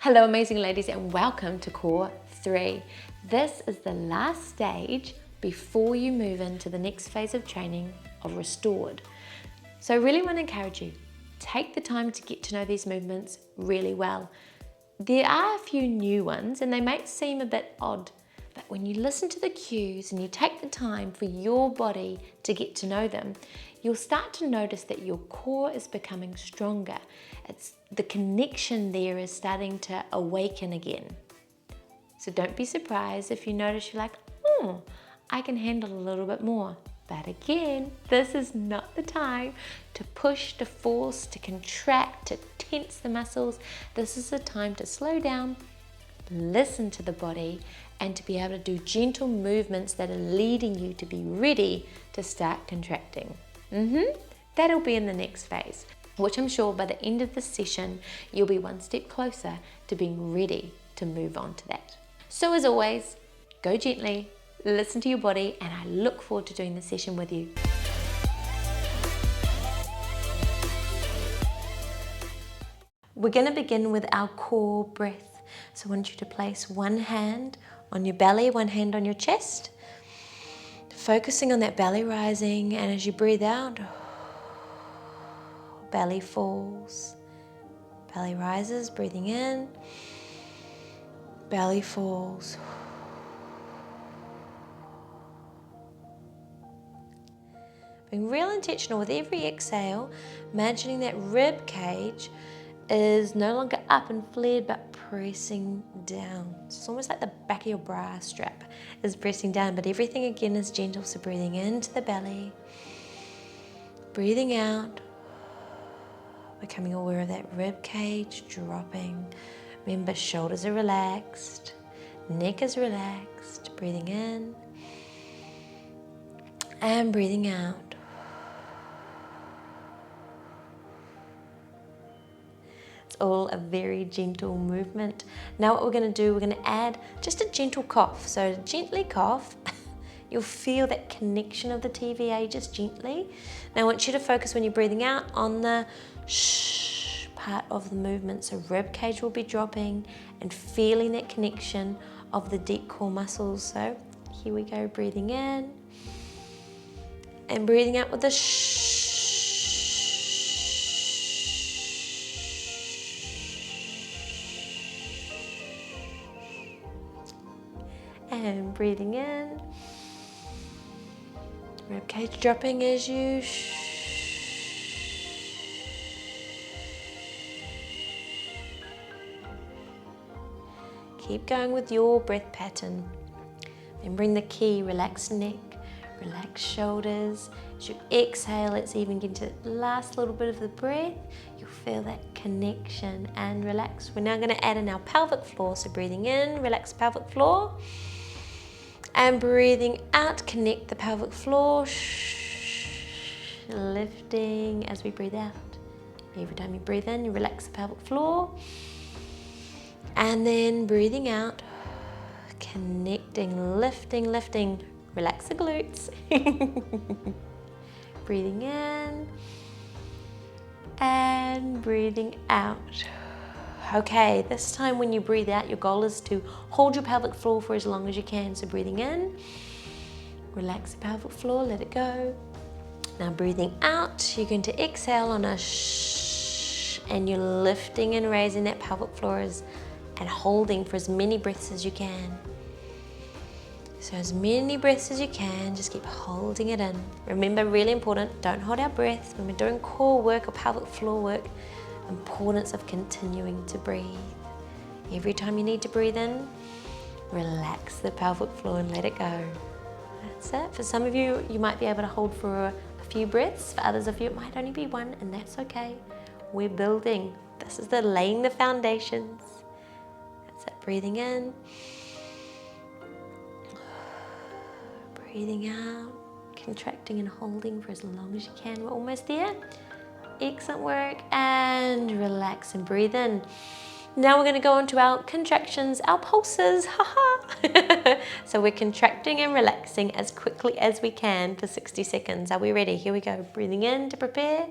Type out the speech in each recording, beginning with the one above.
Hello amazing ladies and welcome to Core 3. This is the last stage before you move into the next phase of training of restored. So I really want to encourage you, take the time to get to know these movements really well. There are a few new ones and they might seem a bit odd, but when you listen to the cues and you take the time for your body to get to know them, you'll start to notice that your core is becoming stronger. The connection there is starting to awaken again. So don't be surprised if you notice you're like, I can handle a little bit more. But again, this is not the time to push, to force, to contract, to tense the muscles. This is the time to slow down, listen to the body, and to be able to do gentle movements that are leading you to be ready to start contracting. That'll be in the next phase, which I'm sure by the end of the session, you'll be one step closer to being ready to move on to that. So as always, go gently, listen to your body, and I look forward to doing the session with you. We're going to begin with our core breath. So I want you to place one hand on your belly, one hand on your chest, focusing on that belly rising, and as you breathe out, belly falls, belly rises, breathing in, belly falls. Being real intentional with every exhale, imagining that rib cage is no longer up and flared but pressing down. So it's almost like the back of your bra strap is pressing down, but everything again is gentle. So breathing into the belly, breathing out, becoming aware of that rib cage dropping. Remember, shoulders are relaxed, neck is relaxed. Breathing in and breathing out. It's all a very gentle movement. Now what we're going to do, we're going to add just a gentle cough. So gently cough. You'll feel that connection of the TVA just gently. Now I want you to focus when you're breathing out on the shh part of the movement. So rib cage will be dropping and feeling that connection of the deep core muscles. So here we go, breathing in and breathing out with the shh. And breathing in, rib cage dropping as you keep going with your breath pattern. Remembering the key, relax neck, relax shoulders. As you exhale, let's even get into the last little bit of the breath. You'll feel that connection and relax. We're now going to add in our pelvic floor. So breathing in, relax pelvic floor. And breathing out, connect the pelvic floor, lifting as we breathe out. Every time you breathe in, you relax the pelvic floor. And then breathing out, connecting, lifting, lifting, relax the glutes. Breathing in and breathing out. Okay, this time when you breathe out, your goal is to hold your pelvic floor for as long as you can. So breathing in, relax the pelvic floor, let it go. Now breathing out, you're going to exhale on a shh, and you're lifting and raising that pelvic floor and holding for as many breaths as you can. So as many breaths as you can, just keep holding it in. Remember, really important, don't hold our breath. When we're doing core work or pelvic floor work, importance of continuing to breathe. Every time you need to breathe in, relax the pelvic floor and let it go. That's it. For some of you, you might be able to hold for a few breaths. For others of you, it might only be one, and that's okay. We're building. This is laying the foundations. That's it. Breathing in. Breathing out. Contracting and holding for as long as you can. We're almost there. Excellent work, and relax and breathe in. Now we're going to go into our contractions, our pulses, haha. So we're contracting and relaxing as quickly as we can for 60 seconds. Are we ready? Here we go. Breathing in to prepare.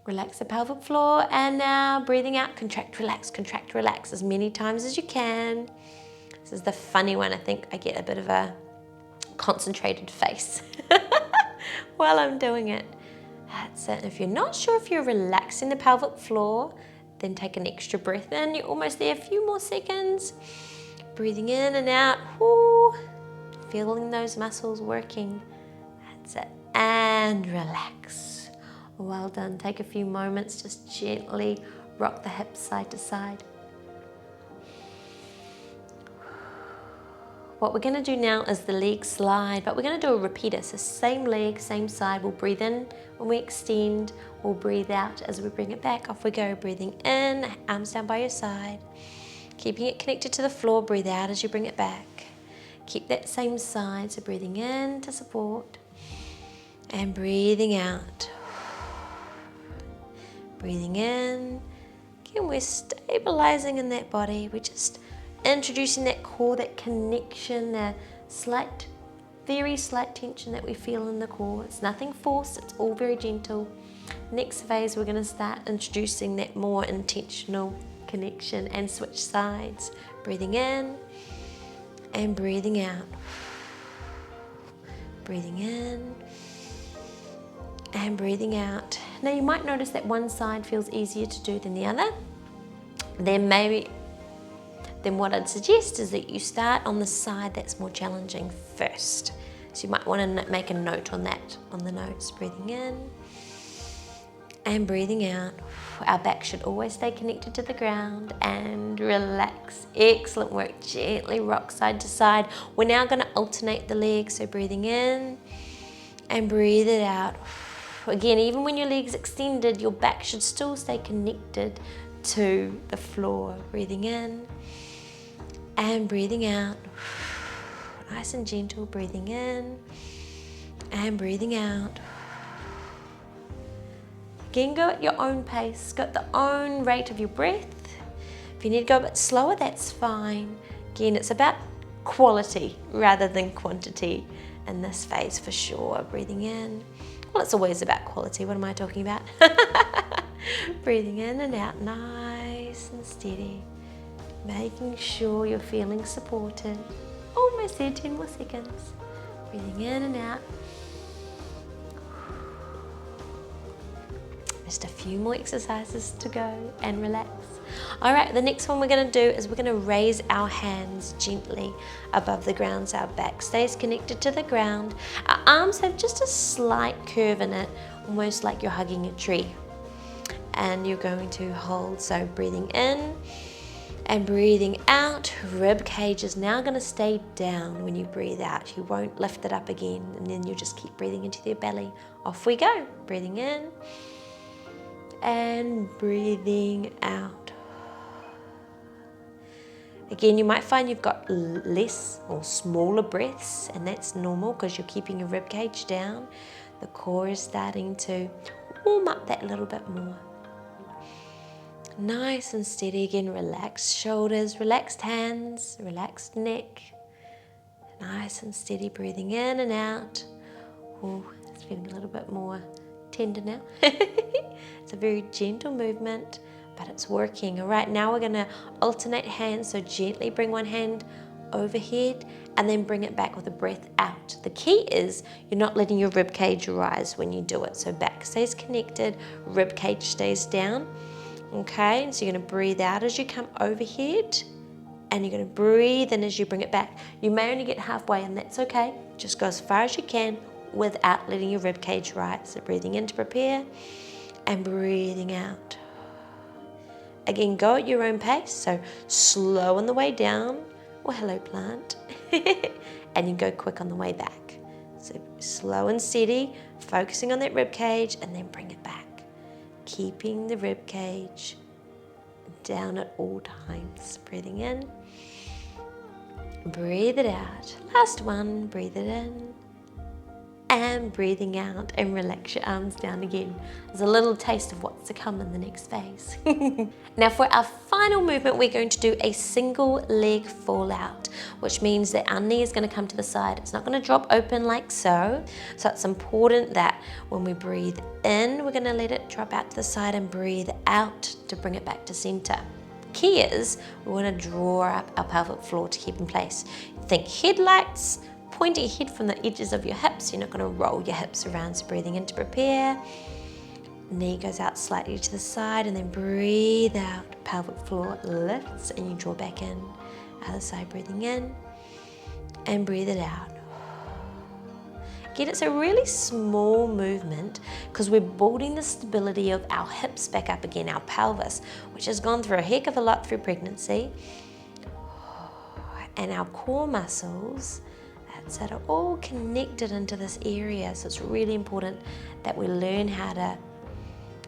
Relax the pelvic floor, and now breathing out, contract, relax as many times as you can. This is the funny one. I think I get a bit of a concentrated face while I'm doing it. That's it. If you're not sure if you're relaxing the pelvic floor, then take an extra breath in. You're almost there, a few more seconds. Breathing in and out. Woo. Feeling those muscles working. That's it. And relax. Well done. Take a few moments, just gently rock the hips side to side. What we're going to do now is the leg slide, but we're going to do a repeater. So same leg, same side. We'll breathe in when we extend. We'll breathe out as we bring it back. Off we go. Breathing in, arms down by your side. Keeping it connected to the floor. Breathe out as you bring it back. Keep that same side. So breathing in to support and breathing out. Breathing in. Again, we're stabilizing in that body. We're just introducing that core, that connection, the slight, very slight tension that we feel in the core. It's nothing forced, it's all very gentle. Next phase, we're going to start introducing that more intentional connection and switch sides. Breathing in and breathing out. Breathing in and breathing out. Now you might notice that one side feels easier to do than the other. Then what I'd suggest is that you start on the side that's more challenging first. So you might want to make a note on that, on the notes. Breathing in and breathing out. Our back should always stay connected to the ground and relax. Excellent work. Gently rock side to side. We're now going to alternate the legs. So breathing in and breathe it out. Again, even when your leg's extended, your back should still stay connected to the floor. Breathing in and breathing out. Nice and gentle. Breathing in and breathing out. Again, go at your own pace. Go at the own rate of your breath. If you need to go a bit slower, that's fine. Again, it's about quality rather than quantity in this phase for sure. Breathing in. Well, it's always about quality. What am I talking about? Breathing in and out, nice and steady. Making sure you're feeling supported. Almost there, 10 more seconds. Breathing in and out. Just a few more exercises to go and relax. All right, the next one we're going to do is we're going to raise our hands gently above the ground so our back stays connected to the ground. Our arms have just a slight curve in it, almost like you're hugging a tree. And you're going to hold, so breathing in and breathing out. Rib cage is now going to stay down when you breathe out. You won't lift it up again, and then you just keep breathing into your belly. Off we go. Breathing in and breathing out. Again, you might find you've got less or smaller breaths, and that's normal because you're keeping your rib cage down. The core is starting to warm up that little bit more. Nice and steady. Again, relaxed shoulders, relaxed hands, relaxed neck. Nice and steady, breathing in and out. Oh, it's feeling a little bit more tender now. It's a very gentle movement, but it's working. All right, now we're going to alternate hands. So gently bring one hand overhead and then bring it back with a breath out. The key is you're not letting your rib cage rise when you do it. So back stays connected, rib cage stays down. Okay, so you're going to breathe out as you come overhead and you're going to breathe in as you bring it back. You may only get halfway and that's okay. Just go as far as you can without letting your rib cage rise. So breathing in to prepare and breathing out. Again, go at your own pace. So slow on the way down. Well, hello plant. And you go quick on the way back. So slow and steady, focusing on that rib cage and then bring it back. Keeping the rib cage down at all times. Breathing in, breathe it out. Last one, breathe it in and breathing out, and relax your arms down again. There's a little taste of what's to come in the next phase. Now for our final movement, we're going to do a single leg fall out, which means that our knee is going to come to the side. It's not going to drop open like so. So it's important that when we breathe in, we're going to let it drop out to the side, and breathe out to bring it back to center. Key is we want to draw up our pelvic floor to keep in place. Think headlights, point your head from the edges of your hips. You're not going to roll your hips around, so breathing in to prepare. Knee goes out slightly to the side, and then breathe out. Pelvic floor lifts and you draw back in. Other side, breathing in and breathe it out. Again, it's a really small movement because we're building the stability of our hips back up again, our pelvis, which has gone through a heck of a lot through pregnancy. And our core muscles that are all connected into this area. So it's really important that we learn how to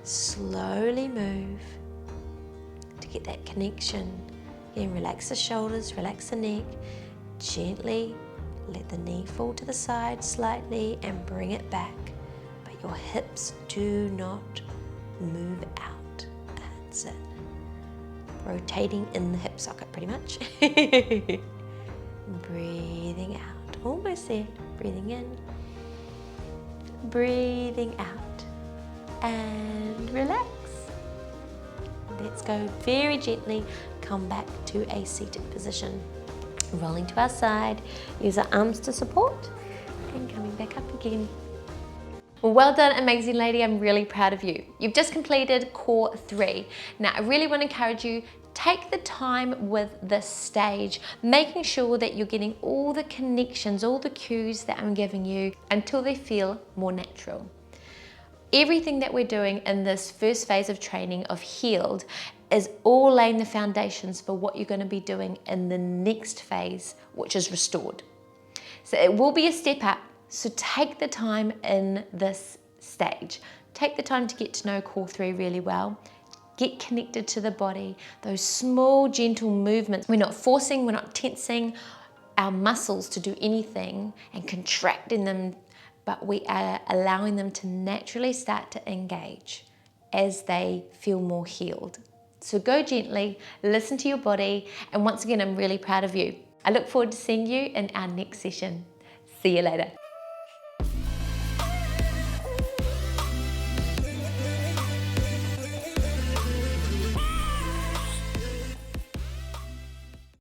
slowly move to get that connection. Again, relax the shoulders, relax the neck, gently let the knee fall to the side slightly and bring it back. But your hips do not move out. That's it. Rotating in the hip socket pretty much. Breathing out. Almost there. Breathing in. Breathing out. And relax. Let's go very gently. Come back to a seated position. Rolling to our side. Use our arms to support. And coming back up again. Well done, amazing lady. I'm really proud of you. You've just completed core 3. Now, I really want to encourage you, take the time with this stage, making sure that you're getting all the connections, all the cues that I'm giving you until they feel more natural. Everything that we're doing in this first phase of training of healed is all laying the foundations for what you're going to be doing in the next phase, which is restored. So it will be a step up. So take the time in this stage. Take the time to get to know core 3 really well. Get connected to the body, those small, gentle movements. We're not forcing, we're not tensing our muscles to do anything and contracting them, but we are allowing them to naturally start to engage as they feel more healed. So go gently, listen to your body, and once again, I'm really proud of you. I look forward to seeing you in our next session. See you later.